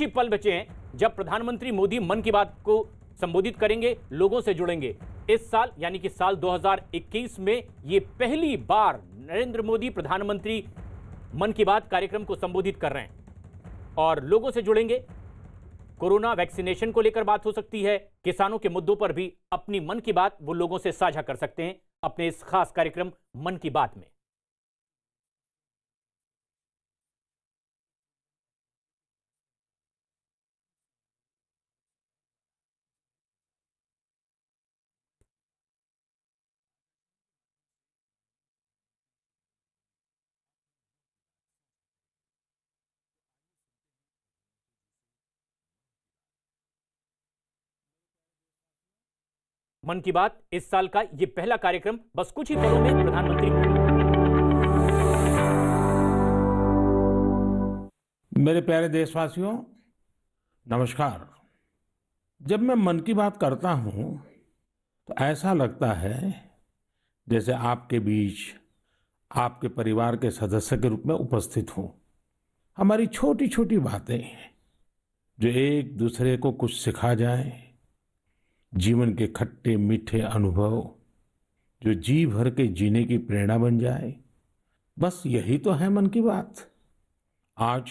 ही पल बचे हैं जब प्रधानमंत्री मोदी मन की बात को संबोधित करेंगे, लोगों से जुड़ेंगे। इस साल यानी कि साल 2021 में ये पहली बार नरेंद्र मोदी प्रधानमंत्री मन की बात कार्यक्रम को संबोधित कर रहे हैं और लोगों से जुड़ेंगे। कोरोना वैक्सीनेशन को लेकर बात हो सकती है, किसानों के मुद्दों पर भी अपनी मन की बात वो लोगों से साझा कर सकते हैं अपने इस खास कार्यक्रम मन की बात में। मन की बात इस साल का ये पहला कार्यक्रम, बस कुछ ही पलों में प्रधानमंत्री मोदी। मेरे प्यारे देशवासियों, नमस्कार। जब मैं मन की बात करता हूं तो ऐसा लगता है जैसे आपके बीच आपके परिवार के सदस्य के रूप में उपस्थित हूं। हमारी छोटी छोटी बातें जो एक दूसरे को कुछ सिखा जाए, जीवन के खट्टे मीठे अनुभव जो जी भर के जीने की प्रेरणा बन जाए, बस यही तो है मन की बात। आज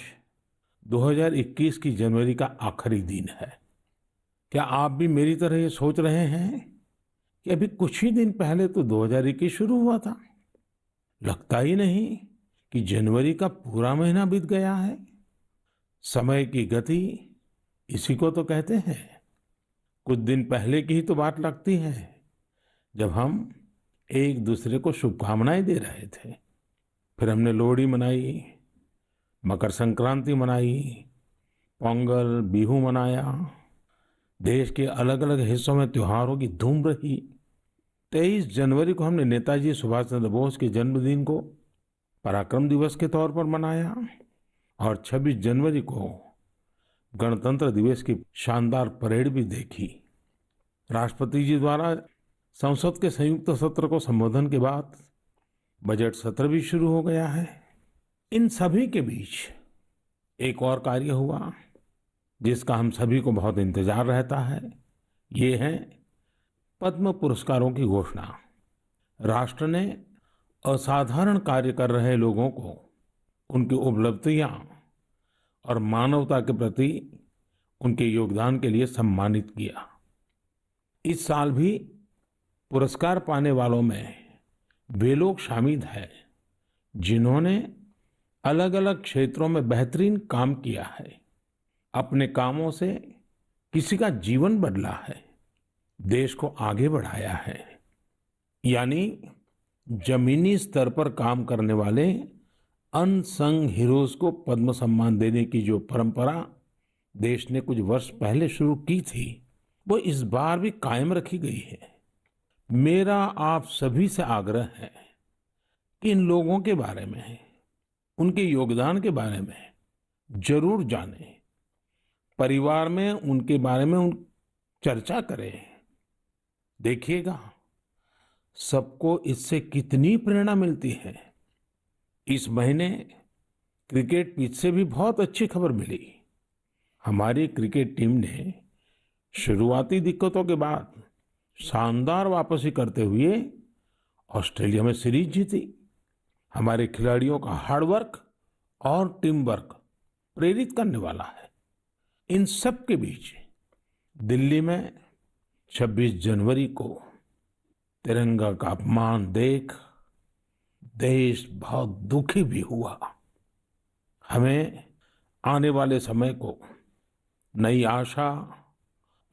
2021 की जनवरी का आखिरी दिन है। क्या आप भी मेरी तरह ये सोच रहे हैं कि अभी कुछ ही दिन पहले तो 2021 शुरू हुआ था? लगता ही नहीं कि जनवरी का पूरा महीना बीत गया है। समय की गति इसी को तो कहते हैं। कुछ दिन पहले की ही तो बात लगती है जब हम एक दूसरे को शुभकामनाएं दे रहे थे। फिर हमने लोहड़ी मनाई, मकर संक्रांति मनाई, पोंगल, बिहू मनाया। देश के अलग अलग हिस्सों में त्योहारों की धूम रही। 23 जनवरी को हमने नेताजी सुभाष चंद्र बोस के जन्मदिन को पराक्रम दिवस के तौर पर मनाया और 26 जनवरी को गणतंत्र दिवस की शानदार परेड भी देखी। राष्ट्रपति जी द्वारा संसद के संयुक्त सत्र को संबोधन के बाद बजट सत्र भी शुरू हो गया है। इन सभी के बीच एक और कार्य हुआ जिसका हम सभी को बहुत इंतजार रहता है। ये है पद्म पुरस्कारों की घोषणा। राष्ट्र ने असाधारण कार्य कर रहे लोगों को उनकी उपलब्धियां और मानवता के प्रति उनके योगदान के लिए सम्मानित किया। इस साल भी पुरस्कार पाने वालों में वे लोग शामिल हैं जिन्होंने अलग अलग क्षेत्रों में बेहतरीन काम किया है। अपने कामों से किसी का जीवन बदला है, देश को आगे बढ़ाया है। यानी जमीनी स्तर पर काम करने वाले अनसंग हीरोज को पद्म सम्मान देने की जो परंपरा देश ने कुछ वर्ष पहले शुरू की थी, वो इस बार भी कायम रखी गई है। मेरा आप सभी से आग्रह है कि इन लोगों के बारे में, उनके योगदान के बारे में जरूर जानें। परिवार में उनके बारे में चर्चा करें। देखिएगा सबको इससे कितनी प्रेरणा मिलती है। इस महीने क्रिकेट पिच से भी बहुत अच्छी खबर मिली। हमारी क्रिकेट टीम ने शुरुआती दिक्कतों के बाद शानदार वापसी करते हुए ऑस्ट्रेलिया में सीरीज जीती। हमारे खिलाड़ियों का हार्डवर्क और टीम वर्क प्रेरित करने वाला है। इन सब के बीच दिल्ली में 26 जनवरी को तिरंगा का अपमान देख देश बहुत दुखी भी हुआ। हमें आने वाले समय को नई आशा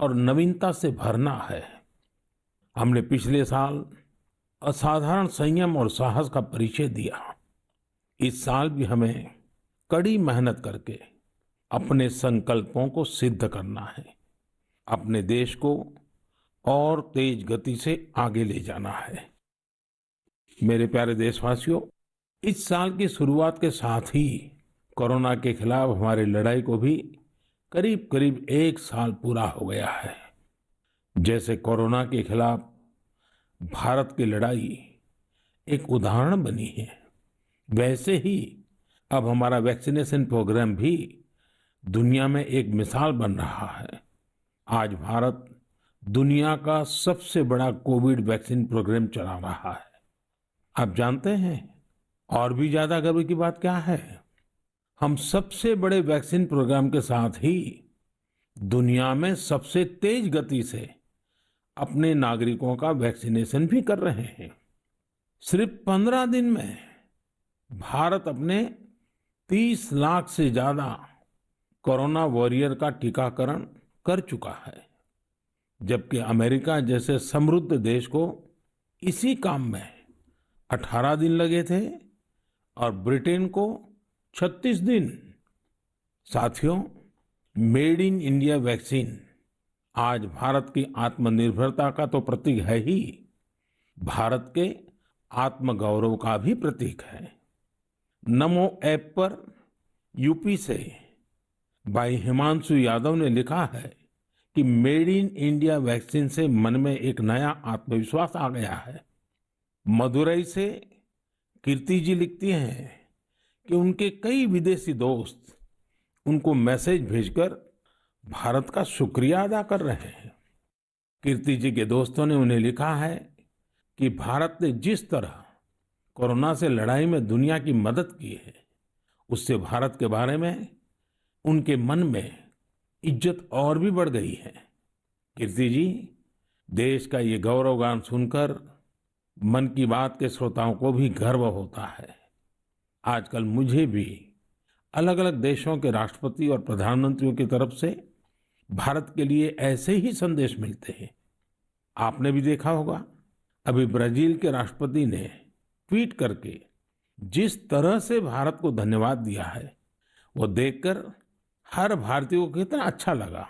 और नवीनता से भरना है। हमने पिछले साल असाधारण संयम और साहस का परिचय दिया। इस साल भी हमें कड़ी मेहनत करके अपने संकल्पों को सिद्ध करना है। अपने देश को और तेज गति से आगे ले जाना है। मेरे प्यारे देशवासियों, इस साल की शुरुआत के साथ ही कोरोना के खिलाफ हमारी लड़ाई को भी करीब करीब 1 साल पूरा हो गया है। जैसे कोरोना के खिलाफ भारत की लड़ाई एक उदाहरण बनी है, वैसे ही अब हमारा वैक्सीनेशन प्रोग्राम भी दुनिया में एक मिसाल बन रहा है। आज भारत दुनिया का सबसे बड़ा कोविड वैक्सीन प्रोग्राम चला रहा है। आप जानते हैं और भी ज्यादा गर्व की बात क्या है? हम सबसे बड़े वैक्सीन प्रोग्राम के साथ ही दुनिया में सबसे तेज गति से अपने नागरिकों का वैक्सीनेशन भी कर रहे हैं। सिर्फ 15 दिन में भारत अपने 30 लाख से ज्यादा कोरोना वॉरियर का टीकाकरण कर चुका है, जबकि अमेरिका जैसे समृद्ध देश को इसी काम में 18 दिन लगे थे और ब्रिटेन को 36 दिन। साथियों, मेड इन इंडिया वैक्सीन आज भारत की आत्मनिर्भरता का तो प्रतीक है ही, भारत के आत्मगौरव का भी प्रतीक है। नमो ऐप पर यूपी से भाई हिमांशु यादव ने लिखा है कि मेड इन इंडिया वैक्सीन से मन में एक नया आत्मविश्वास आ गया है। मदुरई से कीर्ति जी लिखती हैं कि उनके कई विदेशी दोस्त उनको मैसेज भेजकर भारत का शुक्रिया अदा कर रहे हैं। कीर्ति जी के दोस्तों ने उन्हें लिखा है कि भारत ने जिस तरह कोरोना से लड़ाई में दुनिया की मदद की है, उससे भारत के बारे में उनके मन में इज्जत और भी बढ़ गई है। कीर्ति जी, देश का ये गौरवगान सुनकर मन की बात के श्रोताओं को भी गर्व होता है। आजकल मुझे भी अलग अलग देशों के राष्ट्रपति और प्रधानमंत्रियों की तरफ से भारत के लिए ऐसे ही संदेश मिलते हैं। आपने भी देखा होगा, अभी ब्राजील के राष्ट्रपति ने ट्वीट करके जिस तरह से भारत को धन्यवाद दिया है, वो देखकर हर भारतीय को कितना अच्छा लगा।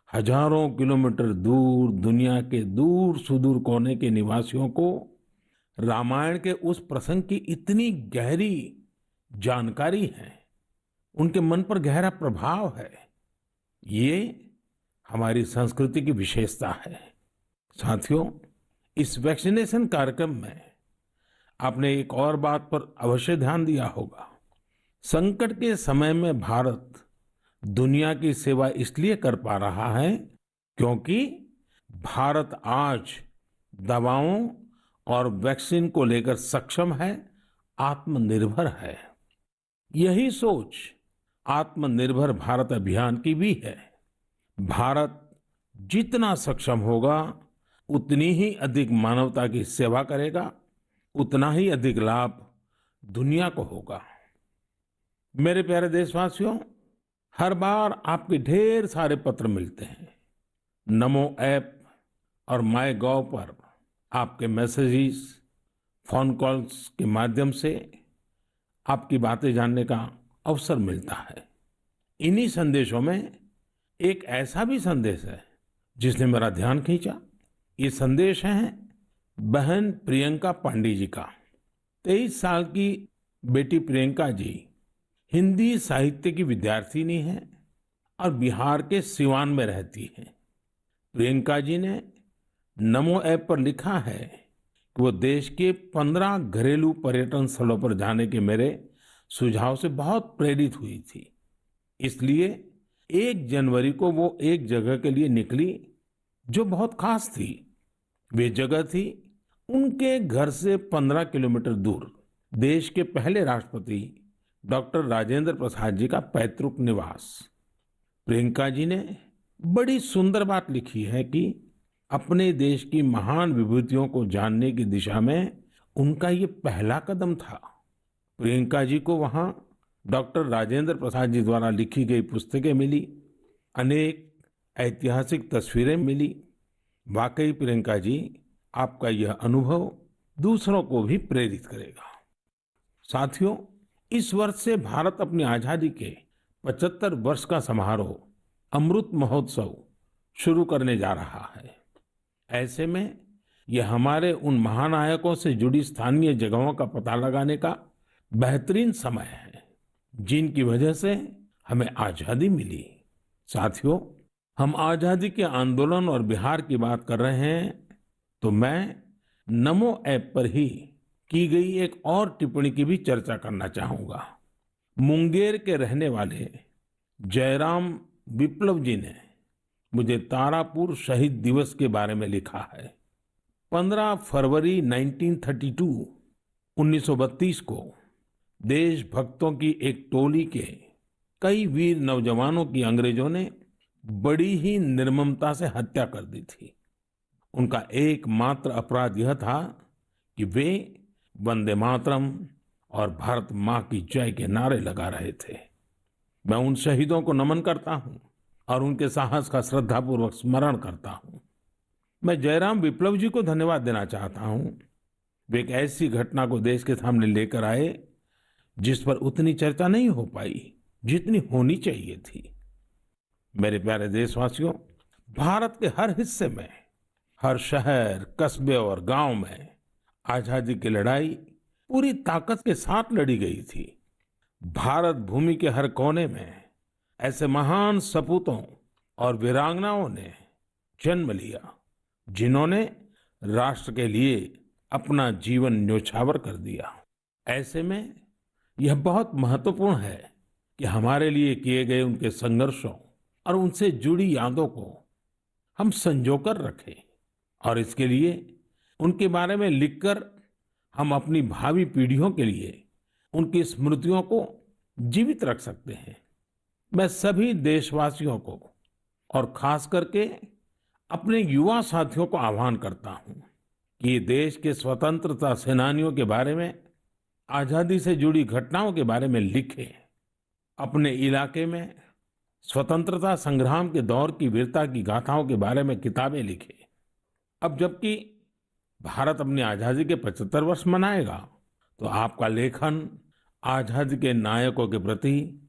हजारों किलोमीटर दूर दुनिया के दूर सुदूर कोने के निवासियों को रामायण के उस प्रसंग की इतनी गहरी जानकारी है, उनके मन पर गहरा प्रभाव है। ये हमारी संस्कृति की विशेषता है। साथियों, इस वैक्सीनेशन कार्यक्रम में आपने एक और बात पर अवश्य ध्यान दिया होगा। संकट के समय में भारत दुनिया की सेवा इसलिए कर पा रहा है क्योंकि भारत आज दवाओं और वैक्सीन को लेकर सक्षम है, आत्मनिर्भर है। यही सोच आत्मनिर्भर भारत अभियान की भी है। भारत जितना सक्षम होगा, उतनी ही अधिक मानवता की सेवा करेगा, उतना ही अधिक लाभ दुनिया को होगा। मेरे प्यारे देशवासियों, हर बार आपके ढेर सारे पत्र मिलते हैं। नमो ऐप और माय गॉव पर आपके मैसेजेस, फोन कॉल्स के माध्यम से आपकी बातें जानने का अवसर मिलता है। इन्हीं संदेशों में एक ऐसा भी संदेश है जिसने मेरा ध्यान खींचा। ये संदेश है बहन प्रियंका पांडे जी का। 23 साल की बेटी प्रियंका जी हिंदी साहित्य की विद्यार्थिनी है और बिहार के सिवान में रहती है। प्रियंका जी ने नमो ऐप पर लिखा है कि वो देश के 15 घरेलू पर्यटन स्थलों पर जाने के मेरे सुझाव से बहुत प्रेरित हुई थी। इसलिए 1 जनवरी को वो एक जगह के लिए निकली जो बहुत खास थी। वे जगह थी उनके घर से 15 किलोमीटर दूर देश के पहले राष्ट्रपति डॉक्टर राजेंद्र प्रसाद जी का पैतृक निवास। प्रियंका जी ने बड़ी सुंदर बात लिखी है कि अपने देश की महान विभूतियों को जानने की दिशा में उनका ये पहला कदम था। प्रियंका जी को वहां डॉक्टर राजेंद्र प्रसाद जी द्वारा लिखी गई पुस्तकें मिली, अनेक ऐतिहासिक तस्वीरें मिली। वाकई प्रियंका जी, आपका यह अनुभव दूसरों को भी प्रेरित करेगा। साथियों, इस वर्ष से भारत अपनी आजादी के 75 वर्ष का समारोह अमृत महोत्सव शुरू करने जा रहा है। ऐसे में यह हमारे उन महानायकों से जुड़ी स्थानीय जगहों का पता लगाने का बेहतरीन समय है जिनकी वजह से हमें आजादी मिली। साथियों, हम आजादी के आंदोलन और बिहार की बात कर रहे हैं तो मैं नमो ऐप पर ही की गई एक और टिप्पणी की भी चर्चा करना चाहूंगा। मुंगेर के रहने वाले जयराम विप्लव जी ने मुझे तारापुर शहीद दिवस के बारे में लिखा है। 15 फरवरी 1932 1932 को देशभक्तों की एक टोली के कई वीर नौजवानों की अंग्रेजों ने बड़ी ही निर्ममता से हत्या कर दी थी। उनका एकमात्र अपराध यह था कि वे वंदे मातरम और भारत माँ की जय के नारे लगा रहे थे। मैं उन शहीदों को नमन करता हूं और उनके साहस का श्रद्धापूर्वक स्मरण करता हूं। मैं जयराम विप्लव जी को धन्यवाद देना चाहता हूं। वे एक ऐसी घटना को देश के सामने लेकर आए जिस पर उतनी चर्चा नहीं हो पाई जितनी होनी चाहिए थी। मेरे प्यारे देशवासियों, भारत के हर हिस्से में, हर शहर, कस्बे और गांव में आजादी की लड़ाई पूरी ताकत के साथ लड़ी गई थी। भारत भूमि के हर कोने में ऐसे महान सपूतों और वीरांगनाओं ने जन्म लिया जिन्होंने राष्ट्र के लिए अपना जीवन न्योछावर कर दिया। ऐसे में यह बहुत महत्वपूर्ण है कि हमारे लिए किए गए उनके संघर्षों और उनसे जुड़ी यादों को हम संजोकर रखें और इसके लिए उनके बारे में लिखकर हम अपनी भावी पीढ़ियों के लिए उनकी स्मृतियों को जीवित रख सकते हैं। मैं सभी देशवासियों को और खास करके अपने युवा साथियों को आह्वान करता हूं कि ये देश के स्वतंत्रता सेनानियों के बारे में, आजादी से जुड़ी घटनाओं के बारे में लिखें। अपने इलाके में स्वतंत्रता संग्राम के दौर की वीरता की गाथाओं के बारे में किताबें लिखें। अब जबकि भारत अपनी आजादी के 75 वर्ष मनाएगा, तो आपका लेखन आजादी के नायकों के प्रति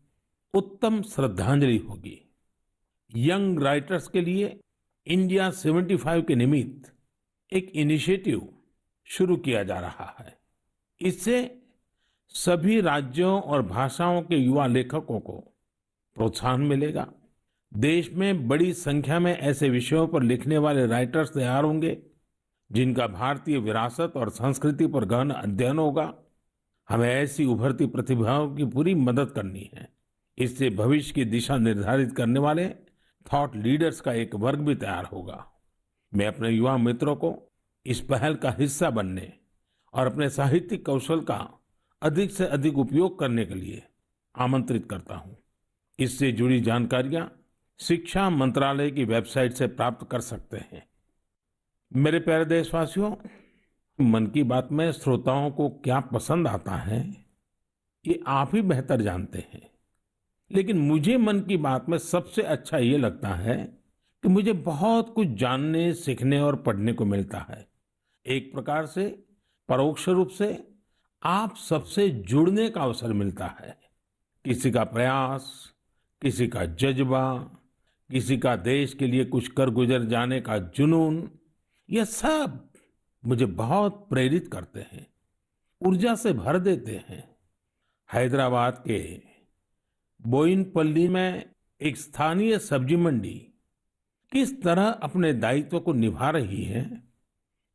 उत्तम श्रद्धांजलि होगी। यंग राइटर्स के लिए इंडिया 75 के निमित्त एक इनिशिएटिव शुरू किया जा रहा है। इससे सभी राज्यों और भाषाओं के युवा लेखकों को प्रोत्साहन मिलेगा। देश में बड़ी संख्या में ऐसे विषयों पर लिखने वाले राइटर्स तैयार होंगे जिनका भारतीय विरासत और संस्कृति पर गहन अध्ययन होगा। हमें ऐसी उभरती प्रतिभाओं की पूरी मदद करनी है। इससे भविष्य की दिशा निर्धारित करने वाले थॉट लीडर्स का एक वर्ग भी तैयार होगा। मैं अपने युवा मित्रों को इस पहल का हिस्सा बनने और अपने साहित्यिक कौशल का अधिक से अधिक उपयोग करने के लिए आमंत्रित करता हूं। इससे जुड़ी जानकारियां शिक्षा मंत्रालय की वेबसाइट से प्राप्त कर सकते हैं। मेरे प्यारे देशवासियों, मन की बात में श्रोताओं को क्या पसंद आता है ये आप ही बेहतर जानते हैं, लेकिन मुझे मन की बात में सबसे अच्छा ये लगता है कि मुझे बहुत कुछ जानने, सीखने और पढ़ने को मिलता है। एक प्रकार से परोक्ष रूप से आप सबसे जुड़ने का अवसर मिलता है। किसी का प्रयास, किसी का जज्बा, किसी का देश के लिए कुछ कर गुजर जाने का जुनून, यह सब मुझे बहुत प्रेरित करते हैं, ऊर्जा से भर देते हैं। हैदराबाद के बोयिनपल्ली में एक स्थानीय सब्जी मंडी किस तरह अपने दायित्व को निभा रही है,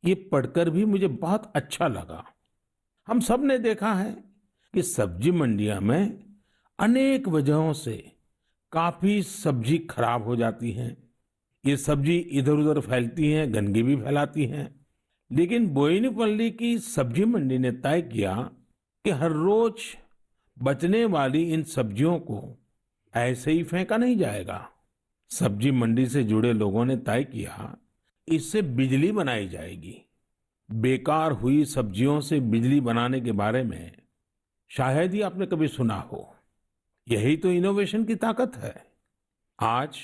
ये पढ़कर भी मुझे बहुत अच्छा लगा। हम सब ने देखा है कि सब्जी मंडियां में अनेक वजहों से काफी सब्जी खराब हो जाती है। ये सब्जी इधर उधर फैलती हैं, गंदगी भी फैलाती हैं। लेकिन बोयिनपल्ली की सब्जी मंडी ने तय किया कि हर रोज बचने वाली इन सब्जियों को ऐसे ही फेंका नहीं जाएगा। सब्जी मंडी से जुड़े लोगों ने तय किया इससे बिजली बनाई जाएगी। बेकार हुई सब्जियों से बिजली बनाने के बारे में शायद ही आपने कभी सुना हो। यही तो इनोवेशन की ताकत है। आज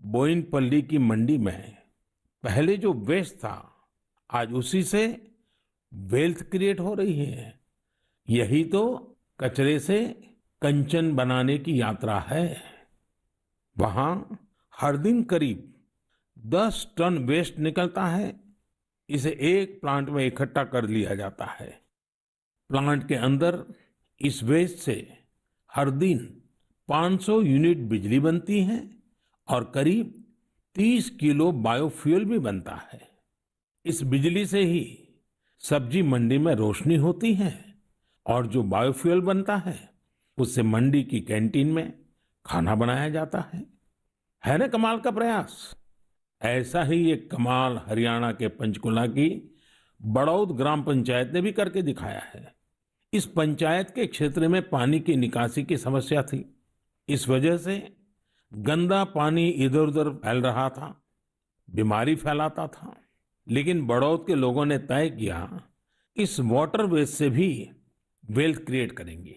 बोयिनपल्ली की मंडी में पहले जो वेस्ट था, आज उसी से वेल्थ क्रिएट हो रही है। यही तो कचरे से कंचन बनाने की यात्रा है। वहां हर दिन करीब 10 टन वेस्ट निकलता है। इसे एक प्लांट में इकट्ठा कर लिया जाता है। प्लांट के अंदर इस वेस्ट से हर दिन 500 यूनिट बिजली बनती है और करीब 30 किलो बायोफ्यूल भी बनता है। इस बिजली से ही सब्जी मंडी में रोशनी होती है और जो बायोफ्यूल बनता है उससे मंडी की कैंटीन में खाना बनाया जाता है ना कमाल का प्रयास। ऐसा ही एक कमाल हरियाणा के पंचकुला की बड़ौद ग्राम पंचायत ने भी करके दिखाया है। इस पंचायत के क्षेत्र में पानी की निकासी की समस्या थी। इस वजह से गंदा पानी इधर उधर फैल रहा था, बीमारी फैलाता था। लेकिन बड़ौद के लोगों ने तय किया इस वाटर वेस्ट से भी वेल्थ क्रिएट करेंगे।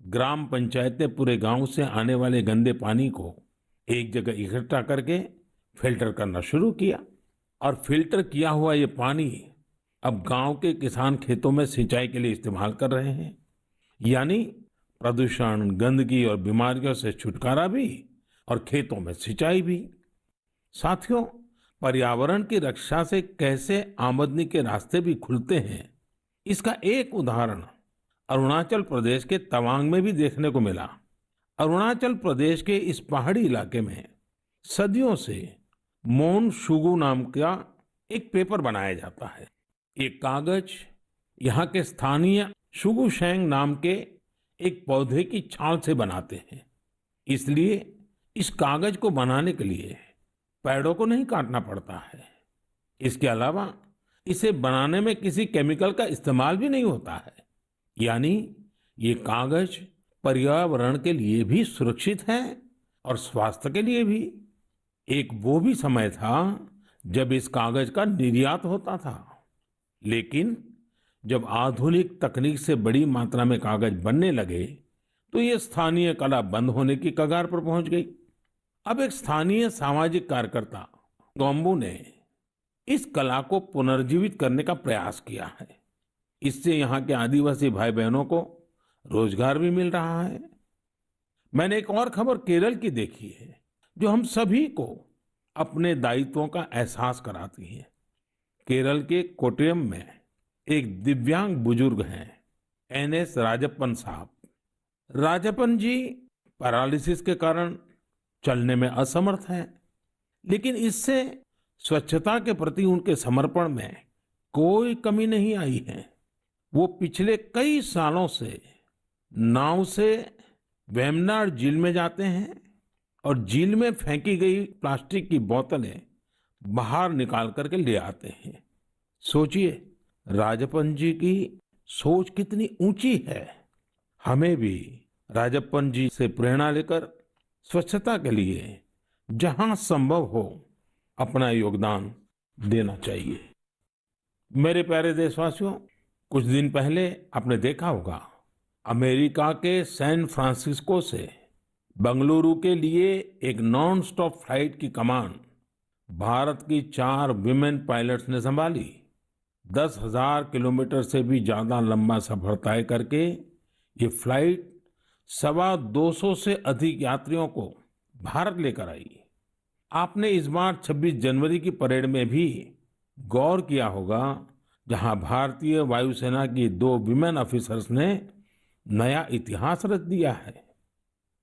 ग्राम पंचायत ने पूरे गांव से आने वाले गंदे पानी को एक जगह इकट्ठा करके फिल्टर करना शुरू किया और फिल्टर किया हुआ ये पानी अब गांव के किसान खेतों में सिंचाई के लिए इस्तेमाल कर रहे हैं। यानी प्रदूषण, गंदगी और बीमारियों से छुटकारा भी और खेतों में सिंचाई भी। साथियों, पर्यावरण की रक्षा से कैसे आमदनी के रास्ते भी खुलते हैं, इसका एक उदाहरण अरुणाचल प्रदेश के तवांग में भी देखने को मिला। अरुणाचल प्रदेश के इस पहाड़ी इलाके में सदियों से मोन शुगु नाम का एक पेपर बनाया जाता है। ये कागज यहाँ के स्थानीय शुगु शेंग नाम के एक पौधे की छाल से बनाते हैं। इसलिए इस कागज को बनाने के लिए पेड़ों को नहीं काटना पड़ता है। इसके अलावा इसे बनाने में किसी केमिकल का इस्तेमाल भी नहीं होता है। यानी ये कागज पर्यावरण के लिए भी सुरक्षित है और स्वास्थ्य के लिए भी। एक वो भी समय था जब इस कागज का निर्यात होता था, लेकिन जब आधुनिक तकनीक से बड़ी मात्रा में कागज बनने लगे तो ये स्थानीय कला बंद होने की कगार पर पहुंच गई। अब एक स्थानीय सामाजिक कार्यकर्ता गोम्बू ने इस कला को पुनर्जीवित करने का प्रयास किया है। इससे यहाँ के आदिवासी भाई बहनों को रोजगार भी मिल रहा है। मैंने एक और खबर केरल की देखी है जो हम सभी को अपने दायित्वों का एहसास कराती है। केरल के कोट्टयम में एक दिव्यांग बुजुर्ग हैं, एनएस राजप्पन साहब। राजप्पन जी पैरालिसिस के कारण चलने में असमर्थ हैं, लेकिन इससे स्वच्छता के प्रति उनके समर्पण में कोई कमी नहीं आई है। वो पिछले कई सालों से नाव से वेम्बनाड झील में जाते हैं और झील में फेंकी गई प्लास्टिक की बोतलें बाहर निकाल करके ले आते हैं। सोचिए, राजप्पन जी की सोच कितनी ऊंची है। हमें भी राजप्पन जी से प्रेरणा लेकर स्वच्छता के लिए जहां संभव हो अपना योगदान देना चाहिए। मेरे प्यारे देशवासियों, कुछ दिन पहले आपने देखा होगा अमेरिका के सैन फ्रांसिस्को से बंगलुरु के लिए एक नॉन स्टॉप फ्लाइट की कमान भारत की 4 विमेन पायलट्स ने संभाली। 10,000 किलोमीटर से भी ज्यादा लंबा सफर तय करके ये फ्लाइट 225 से अधिक यात्रियों को भारत लेकर आई। आपने इस बार 26 जनवरी की परेड में भी गौर किया होगा, जहां भारतीय वायुसेना की 2 विमेन ऑफिसर्स ने नया इतिहास रच दिया है।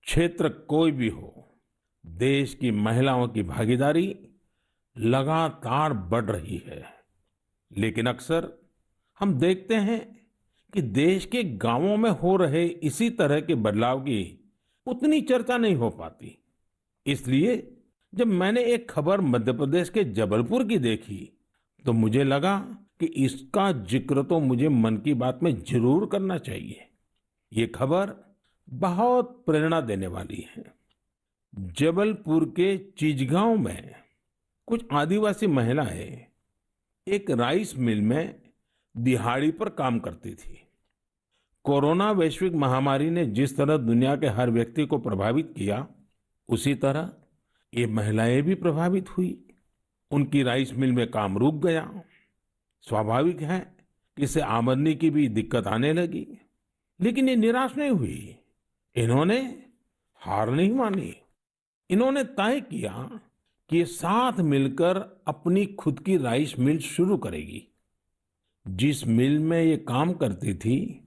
क्षेत्र कोई भी हो, देश की महिलाओं की भागीदारी लगातार बढ़ रही है। लेकिन अक्सर हम देखते हैं कि देश के गांवों में हो रहे इसी तरह के बदलाव की उतनी चर्चा नहीं हो पाती। इसलिए जब मैंने एक खबर मध्य प्रदेश के जबलपुर की देखी तो मुझे लगा कि इसका जिक्र तो मुझे मन की बात में जरूर करना चाहिए। ये खबर बहुत प्रेरणा देने वाली है। जबलपुर के चिचगांव में कुछ आदिवासी महिलाएं एक राइस मिल में दिहाड़ी पर काम करती थी। कोरोना वैश्विक महामारी ने जिस तरह दुनिया के हर व्यक्ति को प्रभावित किया, उसी तरह ये महिलाएं भी प्रभावित हुई। उनकी राइस मिल में काम रुक गया। स्वाभाविक है कि इससे आमदनी की भी दिक्कत आने लगी, लेकिन ये निराश नहीं हुई। इन्होंने हार नहीं मानी। इन्होंने तय किया कि ये साथ मिलकर अपनी खुद की राइस मिल शुरू करेगी। जिस मिल में ये काम करती थी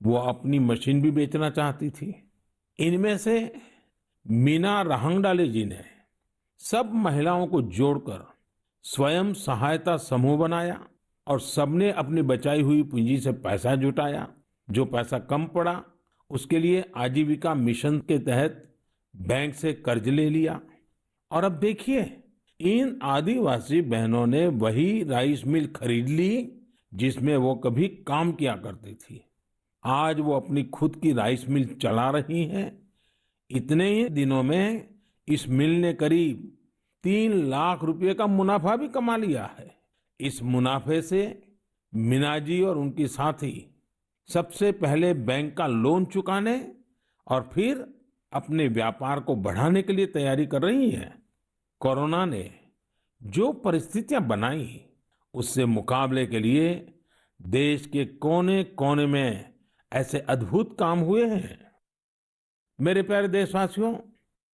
वो अपनी मशीन भी बेचना चाहती थी। इनमें से मीना रहंगडाले जी ने सब महिलाओं को जोड़कर स्वयं सहायता समूह बनाया और सबने अपनी बचाई हुई पूंजी से पैसा जुटाया। जो पैसा कम पड़ा उसके लिए आजीविका मिशन के तहत बैंक से कर्ज ले लिया और अब देखिए, इन आदिवासी बहनों ने वही राइस मिल खरीद ली जिसमें वो कभी काम किया करती थी। आज वो अपनी खुद की राइस मिल चला रही हैं। इतने ही दिनों में इस मिल ने करीब 3 लाख रुपए का मुनाफा भी कमा लिया है। इस मुनाफे से मीना जी और उनकी साथी सबसे पहले बैंक का लोन चुकाने और फिर अपने व्यापार को बढ़ाने के लिए तैयारी कर रही हैं। कोरोना ने जो परिस्थितियां बनाई, उससे मुकाबले के लिए देश के कोने कोने में ऐसे अद्भुत काम हुए हैं। मेरे प्यारे देशवासियों,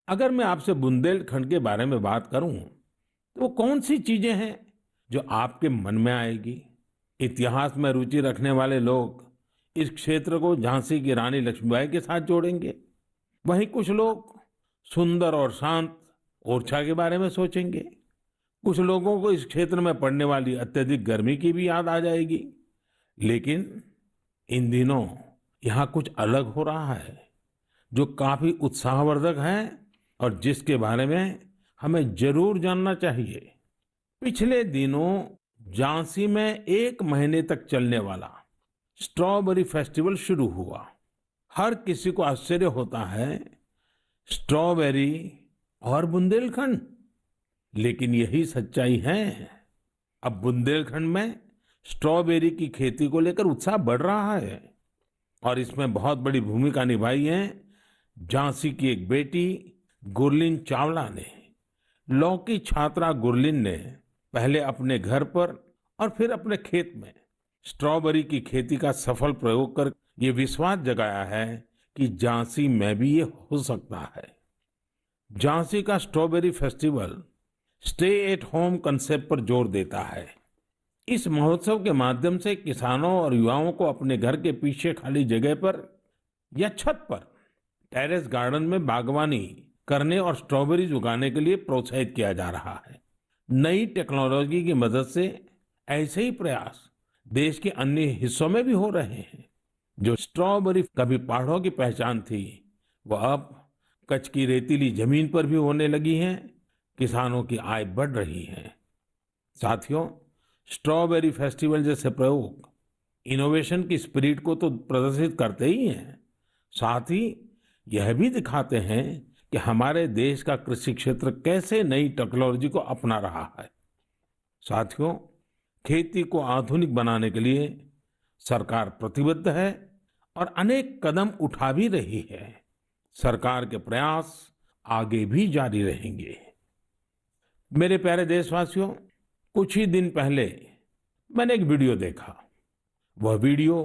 अगर मैं आपसे बुंदेलखंड के बारे में बात करूं, तो वो कौन सी चीजें हैं जो आपके मन में आएगी? इतिहास में रुचि रखने वाले लोग इस क्षेत्र को झांसी की रानी लक्ष्मीबाई के साथ जोड़ेंगे। वहीं कुछ लोग सुंदर और शांत ओरछा के बारे में सोचेंगे। कुछ लोगों को इस क्षेत्र में पड़ने वाली अत्यधिक गर्मी की भी याद आ जाएगी। लेकिन इन दिनों यहाँ कुछ अलग हो रहा है जो काफी उत्साहवर्धक है और जिसके बारे में हमें जरूर जानना चाहिए। पिछले दिनों झांसी में 1 महीने तक चलने वाला स्ट्रॉबेरी फेस्टिवल शुरू हुआ। हर किसी को आश्चर्य होता है, स्ट्रॉबेरी और बुंदेलखंड, लेकिन यही सच्चाई है। अब बुंदेलखंड में स्ट्रॉबेरी की खेती को लेकर उत्साह बढ़ रहा है और इसमें बहुत बड़ी भूमिका निभाई है झांसी की एक बेटी गुरलीन चावला ने। लॉ की छात्रा गुरलीन ने पहले अपने घर पर और फिर अपने खेत में स्ट्रॉबेरी की खेती का सफल प्रयोग कर ये विश्वास जगाया है कि झांसी में भी ये हो सकता है। झांसी का strawberry festival stay at home concept पर जोर देता है। इस महोत्सव के माध्यम से किसानों और युवाओं को अपने घर के पीछे खाली जगह पर या छत पर टेरेस गार्डन में बागवानी करने और स्ट्रॉबेरीज उगाने के लिए प्रोत्साहित किया जा रहा है। नई टेक्नोलॉजी की मदद से ऐसे ही प्रयास देश के अन्य हिस्सों में भी हो रहे हैं। जो स्ट्रॉबेरी कभी पहाड़ों की पहचान थी, वह अब कच्छ की रेतीली जमीन पर भी होने लगी हैं। किसानों की आय बढ़ रही है। साथियों, स्ट्रॉबेरी फेस्टिवल जैसे प्रयोग इनोवेशन की स्पिरिट को तो प्रदर्शित करते ही हैं, साथ ही यह भी दिखाते हैं कि हमारे देश का कृषि क्षेत्र कैसे नई टेक्नोलॉजी को अपना रहा है। साथियों, खेती को आधुनिक बनाने के लिए सरकार प्रतिबद्ध है और अनेक कदम उठा भी रही है। सरकार के प्रयास आगे भी जारी रहेंगे। मेरे प्यारे देशवासियों, कुछ ही दिन पहले मैंने एक वीडियो देखा। वह वीडियो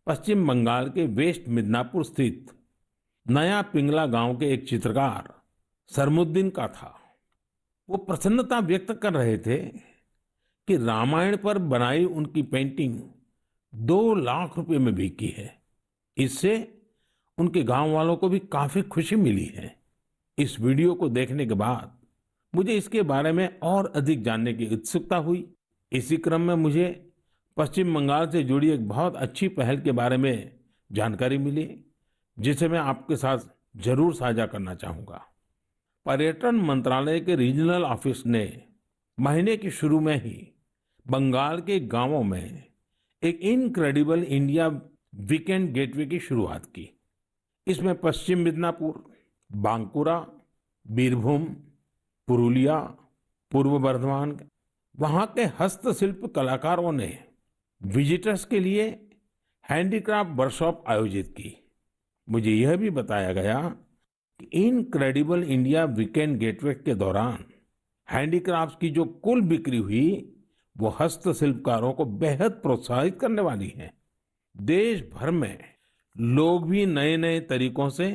पश्चिम बंगाल के वेस्ट मिदनापुर स्थित नया पिंगला गांव के एक चित्रकार सरमुद्दीन का था। वो प्रसन्नता व्यक्त कर रहे थे कि रामायण पर बनाई उनकी पेंटिंग 2 लाख रुपए में बिकी है। इससे उनके गांव वालों को भी काफी खुशी मिली है। इस वीडियो को देखने के बाद मुझे इसके बारे में और अधिक जानने की उत्सुकता हुई। इसी क्रम में मुझे पश्चिम बंगाल से जुड़ी एक बहुत अच्छी पहल के बारे में जानकारी मिली, जिसे मैं आपके साथ जरूर साझा करना चाहूंगा। पर्यटन मंत्रालय के रीजनल ऑफिस ने महीने के शुरू में ही बंगाल के गांवों में एक इनक्रेडिबल इंडिया वीकेंड गेटवे की शुरुआत की। इसमें पश्चिम मिदनापुर, बांकुरा, बीरभूम, पुरुलिया, पूर्व बर्धमान, वहां के हस्तशिल्प कलाकारों ने विजिटर्स के लिए हैंडीक्राफ्ट वर्कशॉप आयोजित की। मुझे यह भी बताया गया कि इनक्रेडिबल इंडिया वीकेंड गेटवे के दौरान हैंडीक्राफ्ट्स की जो कुल बिक्री हुई, वो हस्तशिल्पकारों को बेहद प्रोत्साहित करने वाली है। देश भर में लोग भी नए नए तरीकों से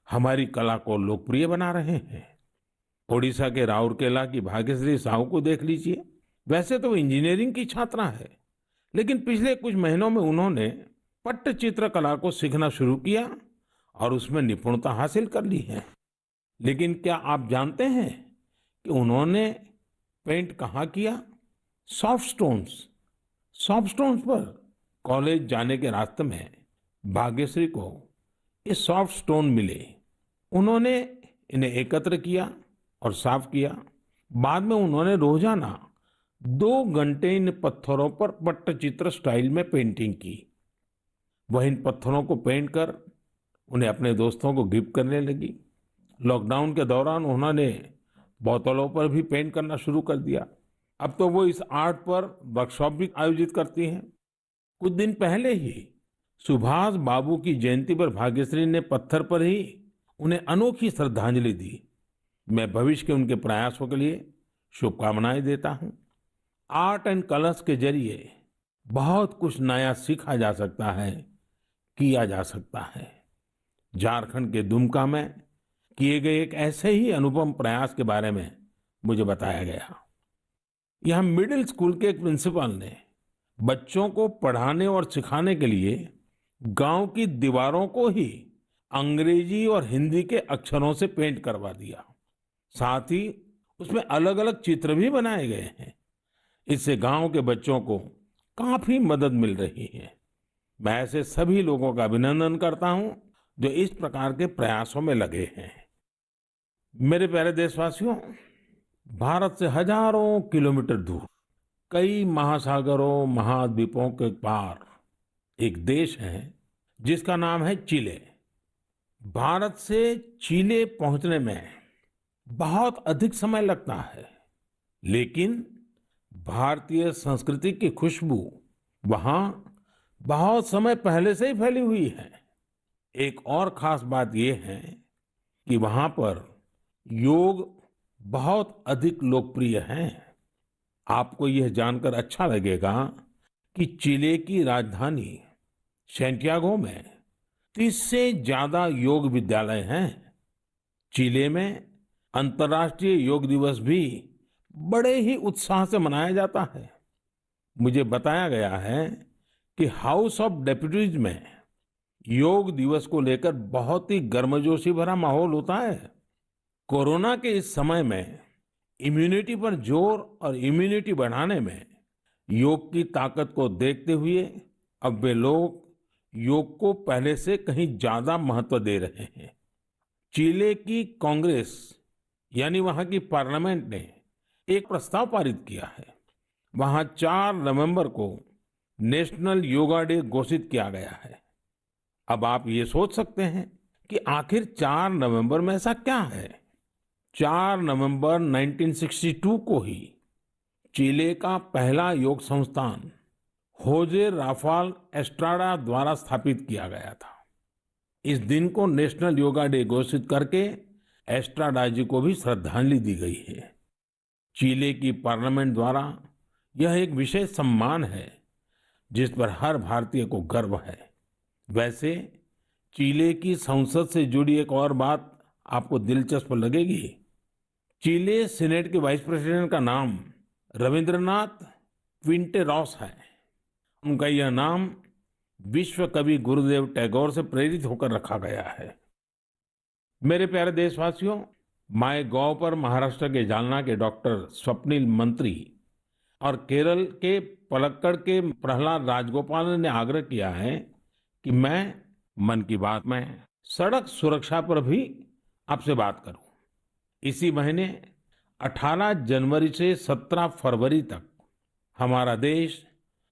हमारी कला को लोकप्रिय बना रहे हैं। ओडिशा के राउरकेला की भाग्यश्री साहू को देख लीजिए। वैसे तो इंजीनियरिंग की छात्रा है, लेकिन पिछले कुछ महीनों में उन्होंने पट्टचित्र कला को सीखना शुरू किया और उसमें निपुणता हासिल कर ली है। लेकिन क्या आप जानते हैं कि उन्होंने पेंट कहाँ किया? सॉफ्ट स्टोन्स पर। कॉलेज जाने के रास्ते में भाग्यश्री को ये सॉफ्ट स्टोन मिले। उन्होंने इन्हें एकत्र किया और साफ किया। बाद में उन्होंने रोजाना 2 घंटे इन पत्थरों पर पट्टचित्र स्टाइल में पेंटिंग की। वह इन पत्थरों को पेंट कर उन्हें अपने दोस्तों को गिफ्ट करने लगी। लॉकडाउन के दौरान उन्होंने बोतलों पर भी पेंट करना शुरू कर दिया। अब तो वो इस आर्ट पर वर्कशॉप भी आयोजित करती हैं। कुछ दिन पहले ही सुभाष बाबू की जयंती पर भाग्यश्री ने पत्थर पर ही उन्हें अनोखी श्रद्धांजलि दी। मैं भविष्य के उनके प्रयासों के लिए शुभकामनाएं देता हूं। आर्ट एंड कलर्स के जरिए बहुत कुछ नया सीखा जा सकता है, किया जा सकता है। झारखंड के दुमका में किए गए एक ऐसे ही अनुपम प्रयास के बारे में मुझे बताया गया। यहाँ मिडिल स्कूल के एक प्रिंसिपल ने बच्चों को पढ़ाने और सिखाने के लिए गांव की दीवारों को ही अंग्रेजी और हिंदी के अक्षरों से पेंट करवा दिया। साथ ही उसमें अलग अलग चित्र भी बनाए गए हैं। इससे गांव के बच्चों को काफी मदद मिल रही है। मैं ऐसे सभी लोगों का अभिनंदन करता हूं जो इस प्रकार के प्रयासों में लगे हैं। मेरे प्यारे देशवासियों, भारत से हजारों किलोमीटर दूर, कई महासागरों महाद्वीपों के पार एक देश है जिसका नाम है चिले। भारत से चिले पहुंचने में बहुत अधिक समय लगता है, लेकिन भारतीय संस्कृति की खुशबू वहां बहुत समय पहले से ही फैली हुई है। एक और खास बात यह है कि वहां पर योग बहुत अधिक लोकप्रिय है। आपको यह जानकर अच्छा लगेगा कि चिले की राजधानी सैंटियागो में 30 से ज्यादा योग विद्यालय हैं। चिले में अंतर्राष्ट्रीय योग दिवस भी बड़े ही उत्साह से मनाया जाता है। मुझे बताया गया है कि हाउस ऑफ डेप्यूटीज में योग दिवस को लेकर बहुत ही गर्मजोशी भरा माहौल होता है। कोरोना के इस समय में इम्यूनिटी पर जोर और इम्यूनिटी बढ़ाने में योग की ताकत को देखते हुए अब वे लोग योग को पहले से कहीं ज्यादा महत्व दे रहे हैं। चिले की कांग्रेस यानी वहां की पार्लियामेंट ने एक प्रस्ताव पारित किया है। वहां 4 नवंबर को नेशनल योगा डे घोषित किया गया है। अब आप ये सोच सकते हैं कि आखिर 4 नवंबर में ऐसा क्या है। 4 नवंबर 1962 को ही चिले का पहला योग संस्थान होजे राफाल एस्ट्राडा द्वारा स्थापित किया गया था। इस दिन को नेशनल योगा डे घोषित करके एस्ट्राडा जी को भी श्रद्धांजलि दी गई है। चिले की पार्लियामेंट द्वारा यह एक विशेष सम्मान है जिस पर हर भारतीय को गर्व है। वैसे चिले की संसद से जुड़ी एक और बात आपको दिलचस्प लगेगी। चिले सीनेट के वाइस प्रेसिडेंट का नाम रविंद्रनाथ क्विंटेरॉस है। उनका यह नाम विश्व कवि गुरुदेव टैगोर से प्रेरित होकर रखा गया है। मेरे प्यारे देशवासियों, माय गॉव पर महाराष्ट्र के जालना के डॉक्टर स्वप्निल मंत्री और केरल के पलक्कड़ के प्रहलाद राजगोपाल ने आग्रह किया है कि मैं मन की बात में सड़क सुरक्षा पर भी आपसे बात करूं। इसी महीने 18 जनवरी से 17 फरवरी तक हमारा देश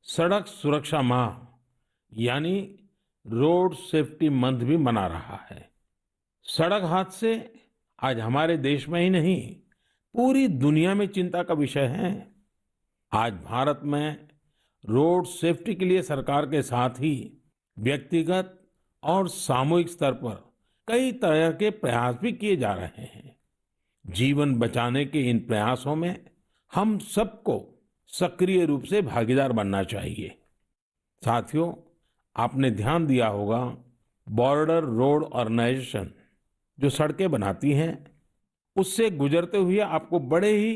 सड़क सुरक्षा माह यानी रोड सेफ्टी मंथ भी मना रहा है। सड़क हादसे आज हमारे देश में ही नहीं, पूरी दुनिया में चिंता का विषय है। आज भारत में रोड सेफ्टी के लिए सरकार के साथ ही व्यक्तिगत और सामूहिक स्तर पर कई तरह के प्रयास भी किए जा रहे हैं। जीवन बचाने के इन प्रयासों में हम सबको सक्रिय रूप से भागीदार बनना चाहिए। साथियों, आपने ध्यान दिया होगा, बॉर्डर रोड ऑर्गेनाइजेशन जो सड़कें बनाती हैं, उससे गुजरते हुए आपको बड़े ही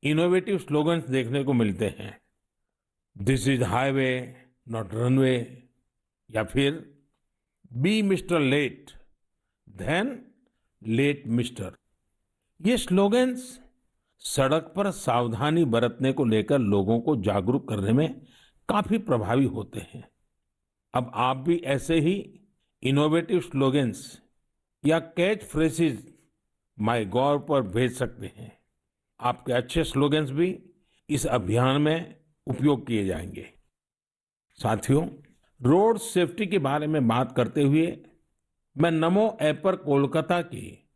इनोवेटिव स्लोगन्स देखने को मिलते हैं। This is highway not runway, या फिर be mister late than late mister. ये स्लोगन्स सड़क पर सावधानी बरतने को लेकर लोगों को जागरूक करने में काफी प्रभावी होते हैं। अब आप भी ऐसे ही इनोवेटिव स्लोगन्स या कैच फ्रेजेस माय गॉव पर भेज सकते हैं। आपके अच्छे स्लोगन्स भी इस अभियान में उपयोग किए जाएंगे। साथियों, रोड सेफ्टी के बारे में बात करते हुए मैं नमो ऐप पर कोलकाता की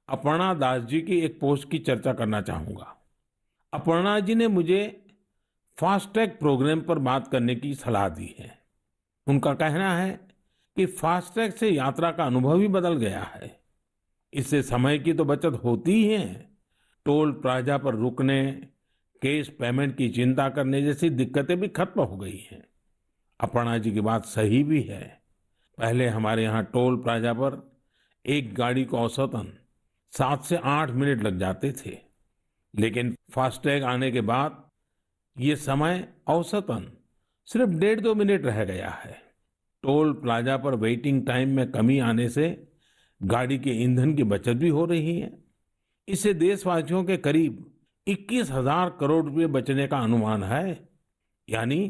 अपर्णा दास जी की एक पोस्ट की चर्चा करना चाहूंगा। अपर्णा जी ने मुझे फास्टैग प्रोग्राम पर बात करने की सलाह दी है। उनका कहना है कि फास्टैग से यात्रा का अनुभव ही बदल गया है। इससे समय की तो बचत होती ही है, टोल प्लाजा पर रुकने, कैश पेमेंट की चिंता करने जैसी दिक्कतें भी खत्म हो गई हैं। अपर्णा जी की बात सही भी है। पहले हमारे यहाँ टोल प्लाजा पर एक गाड़ी को औसतन 7 से 8 मिनट लग जाते थे, लेकिन फास्टैग आने के बाद ये समय औसतन सिर्फ 1.5-2 मिनट रह गया है। टोल प्लाजा पर वेटिंग टाइम में कमी आने से गाड़ी के ईंधन की बचत भी हो रही है। इससे देशवासियों के करीब 21,000 करोड़ रुपए बचने का अनुमान है, यानी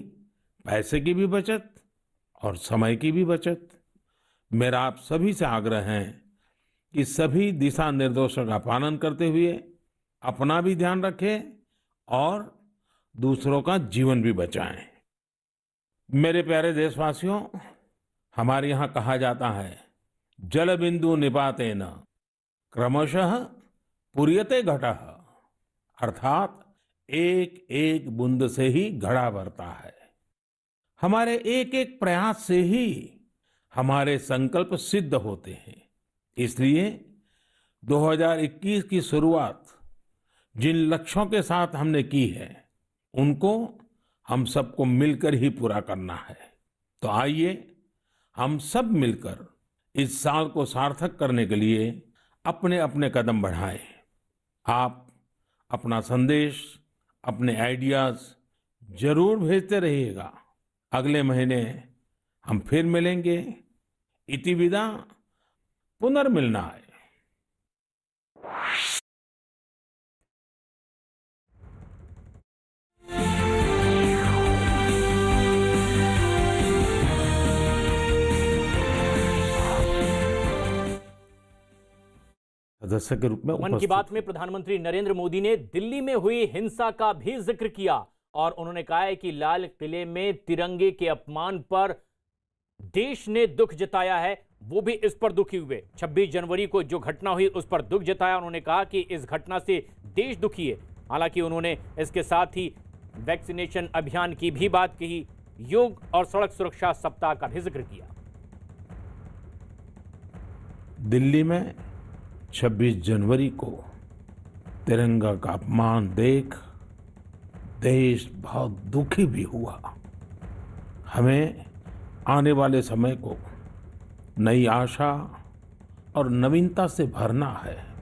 पैसे की भी बचत और समय की भी बचत। मेरा आप सभी से आग्रह है कि सभी दिशा निर्देशों का पालन करते हुए अपना भी ध्यान रखें और दूसरों का जीवन भी बचाएं। मेरे प्यारे देशवासियों, हमारे यहाँ कहा जाता है, जल बिंदु निपातेन क्रमशः पूर्यते घटः, अर्थात एक एक बूंद से ही घड़ा भरता है। हमारे एक एक प्रयास से ही हमारे संकल्प सिद्ध होते हैं। इसलिए 2021 की शुरुआत जिन लक्ष्यों के साथ हमने की है, उनको हम सबको मिलकर ही पूरा करना है। तो आइए हम सब मिलकर इस साल को सार्थक करने के लिए अपने अपने कदम बढ़ाएं। आप अपना संदेश, अपने आइडियाज जरूर भेजते रहिएगा। अगले महीने हम फिर मिलेंगे। इति विदा, पुनर्मिलनाय। सदस्य के रूप में मन की बात में प्रधानमंत्री नरेंद्र मोदी ने दिल्ली में हुई हिंसा का भी जिक्र किया और उन्होंने कहा है कि लाल किले में तिरंगे के अपमान पर देश ने दुख जताया है, वो भी इस पर दुखी हुए। 26 जनवरी को जो घटना हुई उस पर दुख जताया। उन्होंने कहा कि इस घटना से देश दुखी है। हालांकि उन्होंने इसके साथ ही वैक्सीनेशन अभियान की भी बात कही, योग और सड़क सुरक्षा सप्ताह का भी जिक्र किया। दिल्ली में 26 जनवरी को तिरंगा का अपमान देख देश बहुत दुखी भी हुआ। हमें आने वाले समय को नई आशा और नवीनता से भरना है।